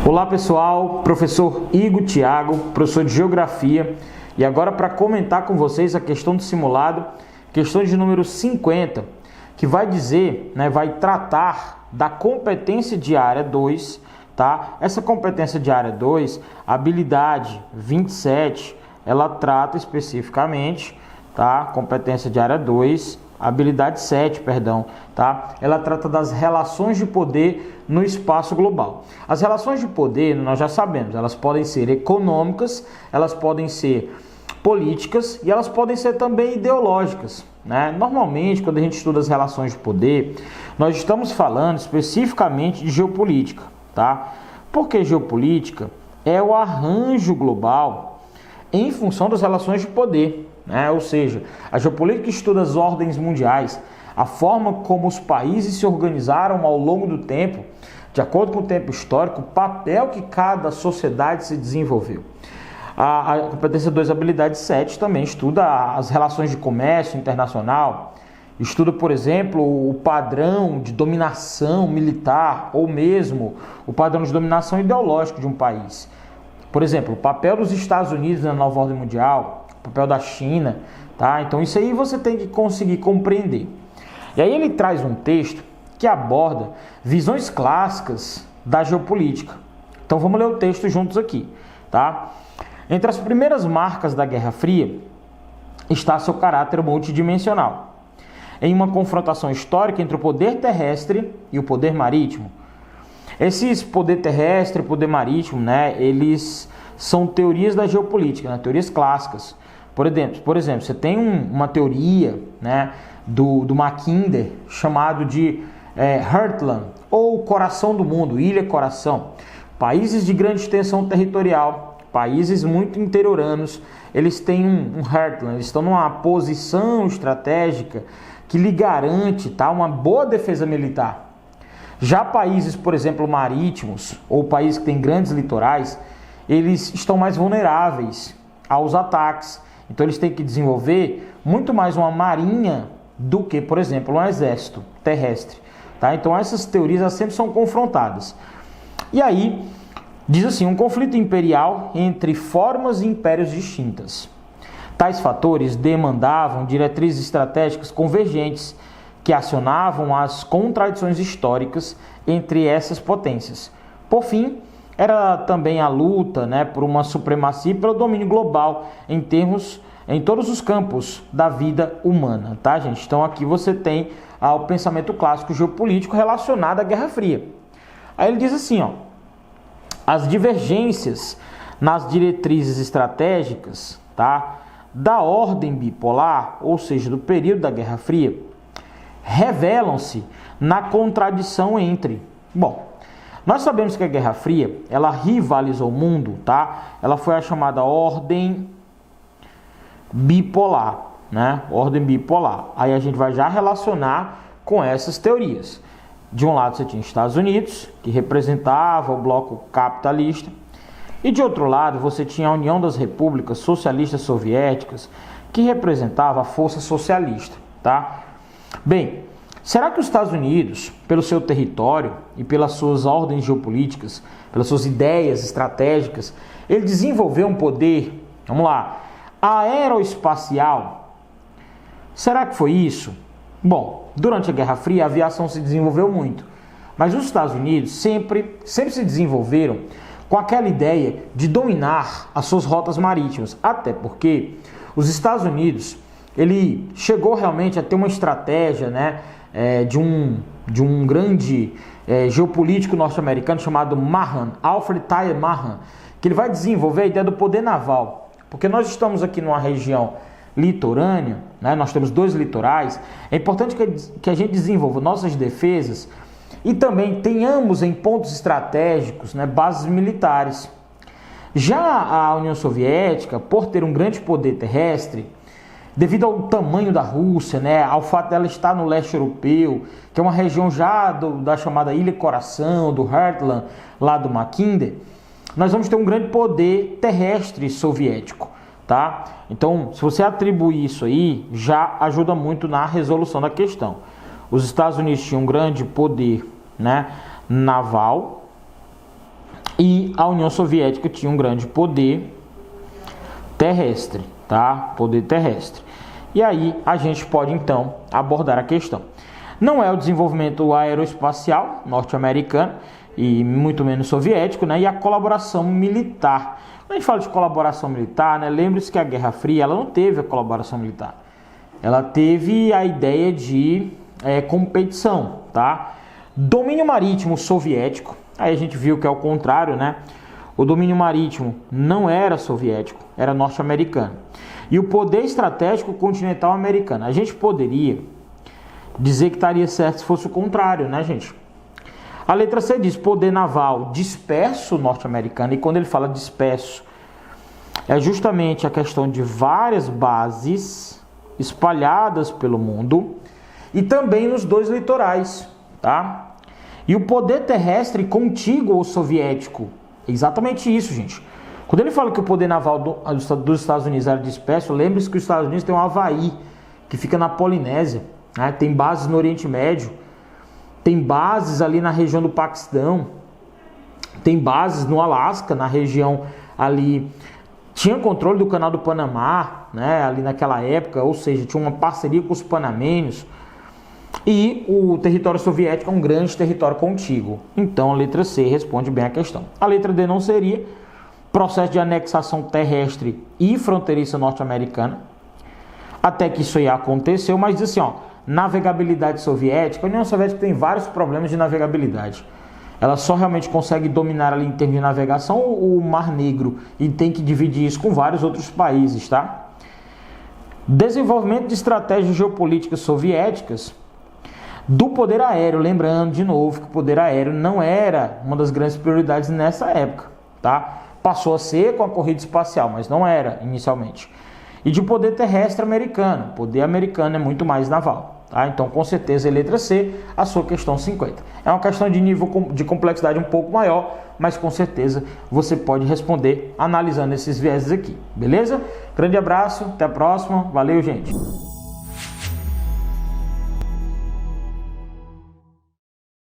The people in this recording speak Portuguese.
Olá pessoal, professor Igor Thiago, professor de Geografia, e agora para comentar com vocês a questão do simulado, questão de número 50, que vai dizer, vai tratar da competência de área 2, tá? Essa competência de área 2, habilidade 27, ela trata especificamente, tá? Competência de área 2, habilidade 7, perdão, tá? Ela trata das relações de poder no espaço global. As relações de poder, nós já sabemos, elas podem ser econômicas, elas podem ser políticas e elas podem ser também ideológicas, né? Normalmente, quando a gente estuda as relações de poder, nós estamos falando especificamente de geopolítica, tá? Porque geopolítica é o arranjo global em função das relações de poder, né? Ou seja, a geopolítica estuda as ordens mundiais, a forma como os países se organizaram ao longo do tempo, de acordo com o tempo histórico, o papel que cada sociedade se desenvolveu. A competência 2, habilidade 7, também estuda as relações de comércio internacional, estuda, por exemplo, o padrão de dominação militar ou mesmo o padrão de dominação ideológica de um país. Por exemplo, o papel dos Estados Unidos na nova ordem mundial, o papel da China, tá? Então isso aí você tem que conseguir compreender. E aí ele traz um texto que aborda visões clássicas da geopolítica. Então vamos ler o texto juntos aqui, tá? Entre as primeiras marcas da Guerra Fria está seu caráter multidimensional, em uma confrontação histórica entre o poder terrestre e o poder marítimo. Esses poder terrestre e poder marítimo, eles são teorias da geopolítica, teorias clássicas. Por exemplo, você tem uma teoria, do Mackinder, chamado de Heartland, ou Coração do Mundo, Ilha Coração. Países de grande extensão territorial, países muito interioranos, eles têm um Heartland, eles estão numa posição estratégica que lhe garante, uma boa defesa militar. Já países, por exemplo, marítimos, ou países que têm grandes litorais, eles estão mais vulneráveis aos ataques. Então eles têm que desenvolver muito mais uma marinha do que, por exemplo, um exército terrestre. Tá? Então essas teorias elas sempre são confrontadas. E aí, diz assim, um conflito imperial entre formas e impérios distintas. Tais fatores demandavam diretrizes estratégicas convergentes que acionavam as contradições históricas entre essas potências. Por fim, era também a luta por uma supremacia e pelo domínio global em todos os campos da vida humana, tá, gente? Então aqui você tem o pensamento clássico geopolítico relacionado à Guerra Fria. Aí ele diz assim, as divergências nas diretrizes estratégicas, da ordem bipolar, ou seja, do período da Guerra Fria, revelam-se na contradição entre... Bom, nós sabemos que a Guerra Fria, ela rivalizou o mundo, Ela foi a chamada ordem bipolar, Ordem bipolar. Aí a gente vai já relacionar com essas teorias. De um lado você tinha Estados Unidos, que representava o bloco capitalista, e de outro lado você tinha a União das Repúblicas Socialistas Soviéticas, que representava a força socialista, Bem, será que os Estados Unidos, pelo seu território e pelas suas ordens geopolíticas, pelas suas ideias estratégicas, ele desenvolveu um poder, aeroespacial? Será que foi isso? Bom, durante a Guerra Fria a aviação se desenvolveu muito, mas os Estados Unidos sempre se desenvolveram com aquela ideia de dominar as suas rotas marítimas, até porque os Estados Unidos, ele chegou realmente a ter uma estratégia, de um grande geopolítico norte-americano chamado Mahan, Alfred Thayer Mahan, que ele vai desenvolver a ideia do poder naval, porque nós estamos aqui numa região litorânea, nós temos 2 litorais, é importante que a gente desenvolva nossas defesas e também tenhamos em pontos estratégicos, bases militares. Já a União Soviética, por ter um grande poder terrestre, devido ao tamanho da Rússia, ao fato dela estar no leste europeu, que é uma região já da chamada Ilha Coração, do Heartland, lá do Mackinder, nós vamos ter um grande poder terrestre soviético, Então, se você atribuir isso aí, já ajuda muito na resolução da questão. Os Estados Unidos tinham um grande poder, naval, E a União Soviética tinha um grande poder terrestre, tá? Poder terrestre. E aí a gente pode então abordar a questão. Não é o desenvolvimento aeroespacial norte-americano e muito menos soviético, né? E a colaboração militar. Quando a gente fala de colaboração militar, né? Lembre-se que a Guerra Fria ela não teve a colaboração militar. Ela teve a ideia de competição, tá? Domínio marítimo soviético. Aí a gente viu que é o contrário, né? O domínio marítimo não era soviético, era norte-americano. E o poder estratégico continental americano. A gente poderia dizer que estaria certo se fosse o contrário, né, gente? A letra C diz poder naval disperso norte-americano. E quando ele fala disperso, é justamente a questão de várias bases espalhadas pelo mundo e também nos dois litorais, tá? E o poder terrestre contíguo ao soviético. Exatamente isso, gente. Quando ele fala que o poder naval dos Estados Unidos era disperso, lembre-se que os Estados Unidos tem o Havaí, que fica na Polinésia, né? Tem bases no Oriente Médio, tem bases ali na região do Paquistão, tem bases no Alasca, na região ali. Tinha controle do canal do Panamá, né? Ali naquela época, ou seja, tinha uma parceria com os panamenhos. E o território soviético é um grande território contíguo. Então a letra C responde bem a questão. A letra D não seria processo de anexação terrestre e fronteiriça norte-americana. Até que isso aí aconteceu, mas diz assim, ó, navegabilidade soviética. A União Soviética tem vários problemas de navegabilidade. Ela só realmente consegue dominar ali em termos de navegação o Mar Negro e tem que dividir isso com vários outros países, tá? Desenvolvimento de estratégias geopolíticas soviéticas do poder aéreo. Lembrando de novo que o poder aéreo não era uma das grandes prioridades nessa época, tá? Passou a ser com a corrida espacial, mas não era inicialmente. E de poder terrestre americano. O poder americano é muito mais naval, tá? Então, com certeza, a letra C, a sua questão 50. É uma questão de nível de complexidade um pouco maior, mas com certeza você pode responder analisando esses vieses aqui, beleza? Grande abraço, até a próxima. Valeu, gente!